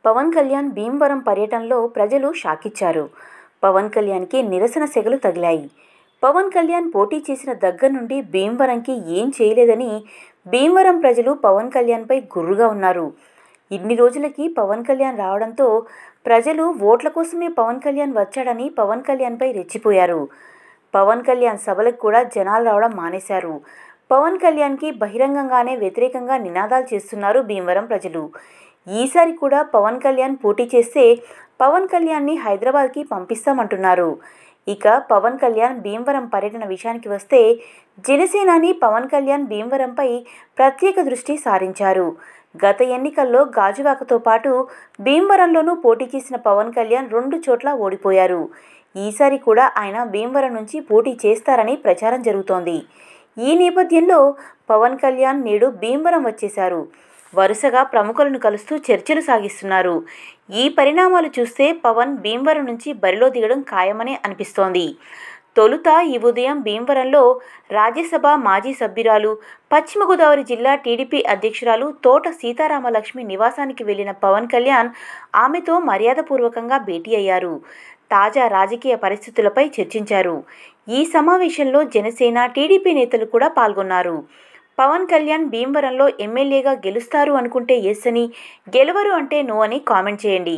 పవన్ కళ్యాణ్ భీమవరం పర్యటనలో ప్రజలు షాకిచ్చారు. పవన్ కళ్యాణ్కి నిరసన సెగలు తగిలాయి. పవన్ కళ్యాణ్ పోటీ చేసిన దగ్గర నుండి భీమవరంకి ఏం చేయలేదని భీమవరం ప్రజలు పవన్ కళ్యాణ్పై గుర్రుగా ఉన్నారు. ఇన్ని రోజులకి పవన్ కళ్యాణ్ రావడంతో ప్రజలు ఓట్ల కోసమే పవన్ కళ్యాణ్ వచ్చాడని పవన్ కళ్యాణ్పై రెచ్చిపోయారు. పవన్ కళ్యాణ్ సభలకు కూడా జనాలు రావడం మానేశారు. పవన్ కళ్యాణ్కి బహిరంగంగానే వ్యతిరేకంగా నినాదాలు చేస్తున్నారు భీమవరం ప్రజలు. ఈసారి కూడా పవన్ కళ్యాణ్ పోటీ చేస్తే పవన్ కళ్యాణ్ని హైదరాబాద్కి పంపిస్తామంటున్నారు. ఇక పవన్ కళ్యాణ్ భీమవరం పర్యటన విషయానికి వస్తే జనసేనాని పవన్ కళ్యాణ్ భీమవరంపై ప్రత్యేక దృష్టి సారించారు. గత ఎన్నికల్లో గాజువాకతో పాటు భీమవరంలోనూ పోటీ చేసిన పవన్ కళ్యాణ్ 2 చోట్ల ఓడిపోయారు. ఈసారి కూడా ఆయన భీమవరం నుంచి పోటీ చేస్తారని ప్రచారం జరుగుతోంది. ఈ నేపథ్యంలో పవన్ కళ్యాణ్ నేడు భీమవరం వచ్చేశారు. వరుసగా ప్రముఖులను కలుస్తూ చర్చలు సాగిస్తున్నారు. ఈ పరిణామాలు చూస్తే పవన్ భీమవరం నుంచి బరిలో దిగడం ఖాయమనే అనిపిస్తోంది. తొలుత ఈ ఉదయం భీమవరంలో రాజ్యసభ మాజీ సభ్యురాలు, పశ్చిమ గోదావరి జిల్లా టీడీపీ అధ్యక్షురాలు తోట సీతారామలక్ష్మి నివాసానికి వెళ్లిన పవన్ కళ్యాణ్ ఆమెతో మర్యాదపూర్వకంగా భేటీ అయ్యారు. తాజా రాజకీయ పరిస్థితులపై చర్చించారు. ఈ సమావేశంలో జనసేన, టీడీపీ నేతలు కూడా పాల్గొన్నారు. పవన్ కళ్యాణ్ భీమవరంలో ఎమ్మెల్యేగా గెలుస్తారు అనుకుంటే ఎస్ అని, గెలవరు అంటే నో అని కామెంట్ చేయండి.